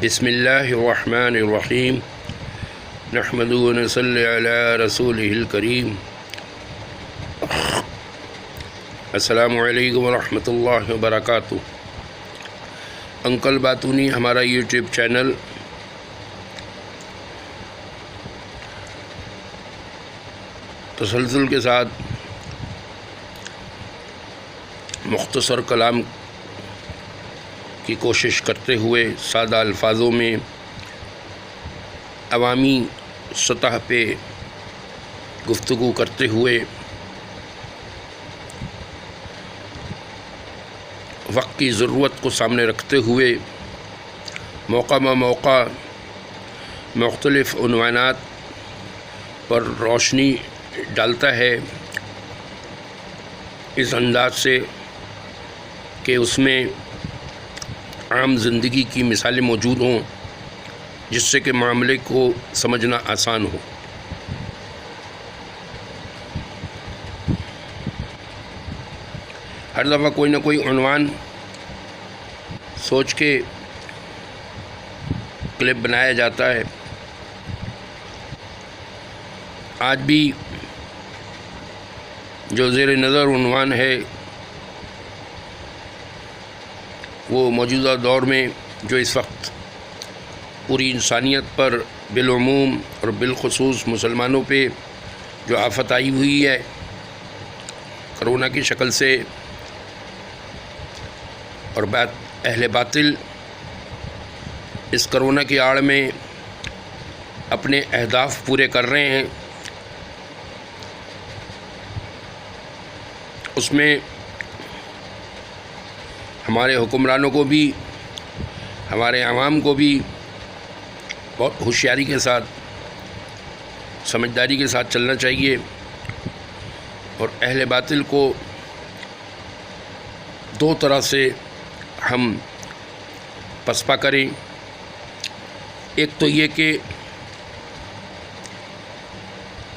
بسم اللہ الرحمن الرحیم نحمد و نصلی علی رسولہ الکریم۔ السلام علیکم ورحمۃ اللہ وبرکاتہ۔ انکل باتونی ہمارا یوٹیوب چینل تسلسل کے ساتھ مختصر کلام کی کوشش کرتے ہوئے سادہ الفاظوں میں عوامی سطح پہ گفتگو کرتے ہوئے وقت کی ضرورت کو سامنے رکھتے ہوئے موقع بہ موقع مختلف عنوانات پر روشنی ڈالتا ہے، اس انداز سے کہ اس میں عام زندگی کی مثالیں موجود ہوں جس سے کہ معاملے کو سمجھنا آسان ہو۔ ہر دفعہ کوئی نہ کوئی عنوان سوچ کے کلپ بنایا جاتا ہے۔ آج بھی جو زیر نظر عنوان ہے وہ موجودہ دور میں جو اس وقت پوری انسانیت پر بالعموم اور بالخصوص مسلمانوں پہ جو آفت آئی ہوئی ہے کرونا کی شکل سے، اور اہل باطل اس کرونا کی آڑ میں اپنے اہداف پورے کر رہے ہیں، اس میں ہمارے حکمرانوں کو بھی ہمارے عوام کو بھی بہت ہوشیاری کے ساتھ سمجھداری کے ساتھ چلنا چاہیے، اور اہل باطل کو دو طرح سے ہم پسپا کریں۔ ایک تو یہ کہ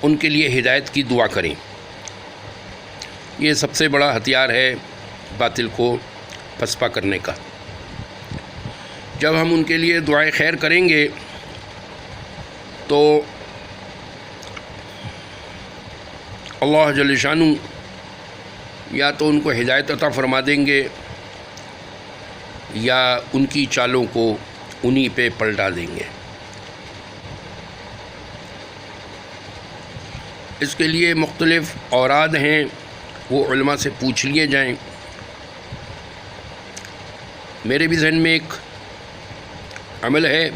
ان کے لیے ہدایت کی دعا کریں، یہ سب سے بڑا ہتھیار ہے باطل کو پسپا کرنے کا۔ جب ہم ان کے لیے دعائے خیر کریں گے تو اللہ جل شانہ یا تو ان کو ہدایت عطا فرما دیں گے یا ان کی چالوں کو انہی پہ پلٹا دیں گے۔ اس کے لیے مختلف اوراد ہیں، وہ علماء سے پوچھ لیے جائیں۔ میرے بھی ذہن میں ایک عمل ہے،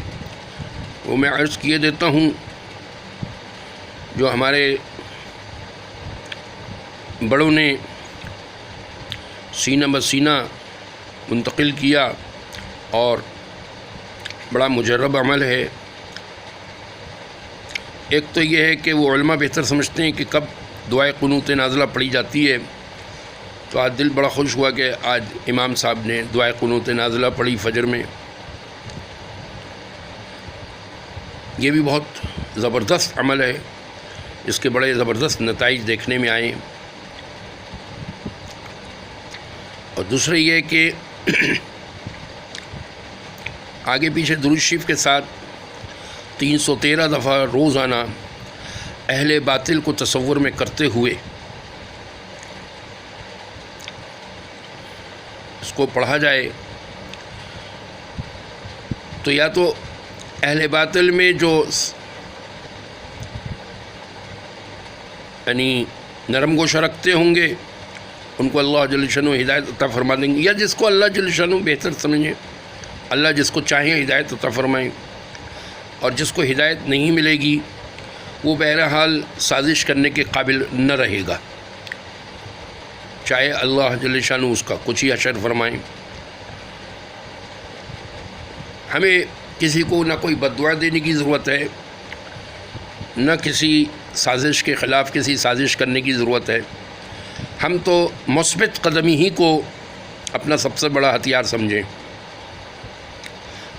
وہ میں عرض کیے دیتا ہوں، جو ہمارے بڑوں نے سینہ بہ سینہ منتقل کیا اور بڑا مجرب عمل ہے۔ ایک تو یہ ہے کہ وہ علماء بہتر سمجھتے ہیں کہ کب دعائے قنوت نازلہ پڑھی جاتی ہے، تو آج دل بڑا خوش ہوا کہ آج امام صاحب نے دعائے قنوت نازلہ پڑھی فجر میں۔ یہ بھی بہت زبردست عمل ہے، اس کے بڑے زبردست نتائج دیکھنے میں آئے۔ اور دوسرے یہ کہ آگے پیچھے درود شریف کے ساتھ 313 دفعہ روزانہ اہل باطل کو تصور میں کرتے ہوئے اس کو پڑھا جائے، تو یا تو اہل باطل میں جو یعنی نرم گوشہ رکھتے ہوں گے ان کو اللہ جل شانہ ہدایت عطا فرما دیں گے، یا جس کو اللہ جل شانہ بہتر سمجھیں، اللہ جس کو چاہیں ہدایت عطا فرمائیں، اور جس کو ہدایت نہیں ملے گی وہ بہرحال سازش کرنے کے قابل نہ رہے گا، چاہے اللہ جل شانہ اس کا کچھ ہی اشر فرمائیں۔ ہمیں کسی کو نہ کوئی بد دعا دینے کی ضرورت ہے، نہ کسی سازش کے خلاف کسی سازش کرنے کی ضرورت ہے۔ ہم تو مثبت قدمی ہی کو اپنا سب سے بڑا ہتھیار سمجھیں۔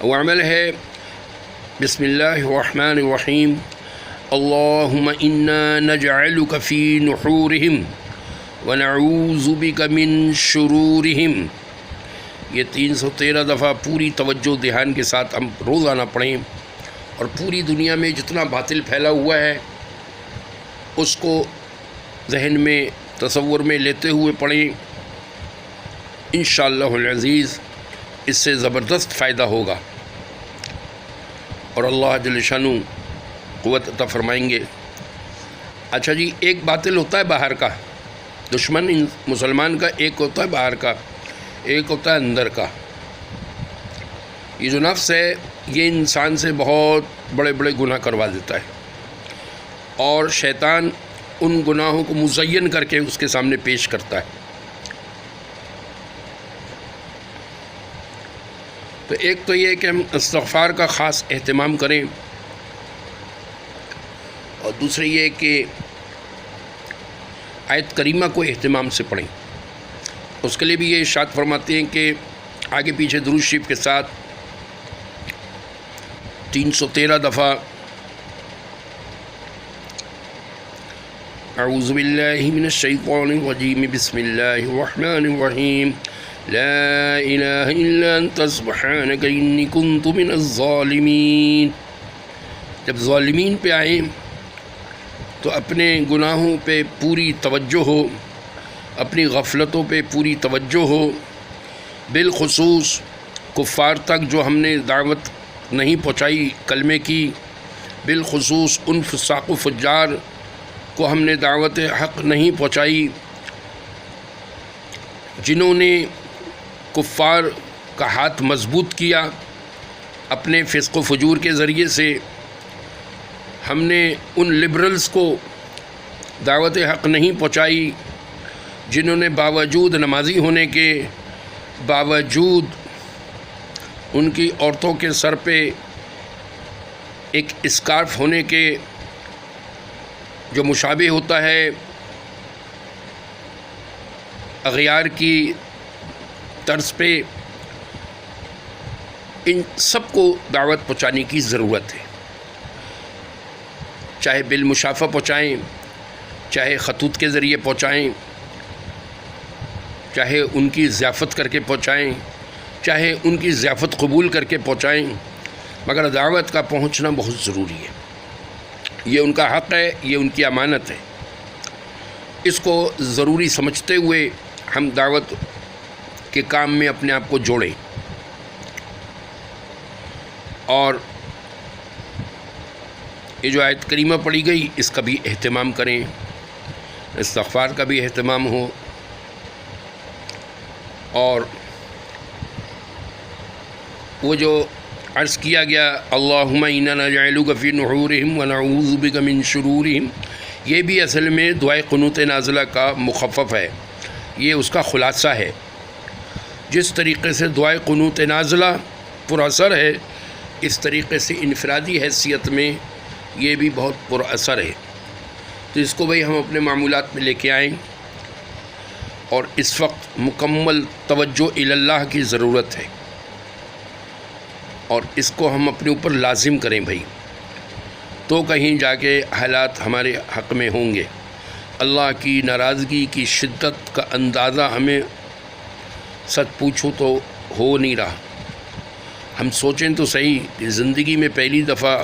وہ عمل ہے بسم اللہ الرحمن الرحیم، اللہم انا نجعلک فی نحورہم ونعوذ بک من شرورہم یہ 313 دفعہ پوری توجہ دھیان کے ساتھ ہم روزانہ پڑھیں، اور پوری دنیا میں جتنا باطل پھیلا ہوا ہے اس کو ذہن میں تصور میں لیتے ہوئے پڑھیں۔ انشاءاللہ العزیز اس سے زبردست فائدہ ہوگا اور اللہ جل شانہ قوت عطا فرمائیں گے۔ اچھا جی، ایک باطل ہوتا ہے باہر کا، دشمن مسلمان کا ایک ہوتا ہے باہر کا، ایک ہوتا ہے اندر کا۔ یہ جو نفس ہے یہ انسان سے بہت بڑے بڑے گناہ کروا دیتا ہے، اور شیطان ان گناہوں کو مزین کر کے اس کے سامنے پیش کرتا ہے۔ تو ایک تو یہ کہ ہم استغفار کا خاص اہتمام کریں، اور دوسری یہ کہ آیت کریمہ کو اہتمام سے پڑھیں۔ اس کے لیے بھی یہ ارشاد فرماتے ہیں کہ آگے پیچھے درود شریف کے ساتھ 313 دفعہ اعوذ باللہ من الشیطان الرجیم بسم اللہ الرحمن الرحیم لا الہ الا انت سبحانک انی کنت من الظالمین۔ جب ظالمین پہ آئیں تو اپنے گناہوں پہ پوری توجہ ہو، اپنی غفلتوں پہ پوری توجہ ہو، بالخصوص کفار تک جو ہم نے دعوت نہیں پہنچائی کلمے کی، بالخصوص ان فساق و فجار کو ہم نے دعوت حق نہیں پہنچائی، جنہوں نے کفار کا ہاتھ مضبوط کیا اپنے فسق و فجور کے ذریعے سے۔ ہم نے ان لبرلز کو دعوت حق نہیں پہنچائی جنہوں نے باوجود نمازی ہونے کے، باوجود ان کی عورتوں کے سر پہ ایک اسکارف ہونے کے جو مشابہ ہوتا ہے اغیار کی طرز پہ، ان سب کو دعوت پہنچانے کی ضرورت ہے، چاہے بالمشافہ پہنچائیں، چاہے خطوط کے ذریعے پہنچائیں، چاہے ان کی ضیافت کر کے پہنچائیں، چاہے ان کی ضیافت قبول کر کے پہنچائیں، مگر دعوت کا پہنچنا بہت ضروری ہے۔ یہ ان کا حق ہے، یہ ان کی امانت ہے۔ اس کو ضروری سمجھتے ہوئے ہم دعوت کے کام میں اپنے آپ کو جوڑیں، اور یہ جو آیت کریمہ پڑھی گئی اس کا بھی اہتمام کریں، استغفار کا بھی اہتمام ہو، اور وہ جو عرض کیا گیا اللہم انا نجعلک فی نحورہم ونعوذ بک من شرورہم، یہ بھی اصل میں دعائے قنوت نازلہ کا مخفف ہے، یہ اس کا خلاصہ ہے۔ جس طریقے سے دعائے قنوت نازلہ پر اثر ہے، اس طریقے سے انفرادی حیثیت میں یہ بھی بہت پر اثر ہے۔ تو اس کو بھئی ہم اپنے معمولات میں لے کے آئیں، اور اس وقت مکمل توجہ الی اللہ کی ضرورت ہے، اور اس کو ہم اپنے اوپر لازم کریں بھائی، تو کہیں جا کے حالات ہمارے حق میں ہوں گے۔ اللہ کی ناراضگی کی شدت کا اندازہ ہمیں سچ پوچھو تو ہو نہیں رہا۔ ہم سوچیں تو صحیح کہ زندگی میں پہلی دفعہ،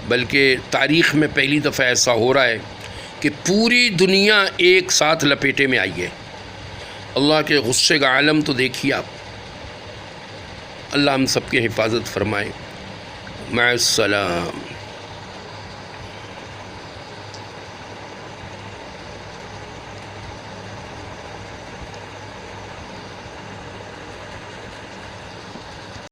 بلکہ تاریخ میں پہلی دفعہ ایسا ہو رہا ہے کہ پوری دنیا ایک ساتھ لپیٹے میں آئی ہے۔ اللہ کے غصے کا عالم تو دیکھیے آپ۔ اللہ ہم سب کی حفاظت فرمائے۔ مع السلام۔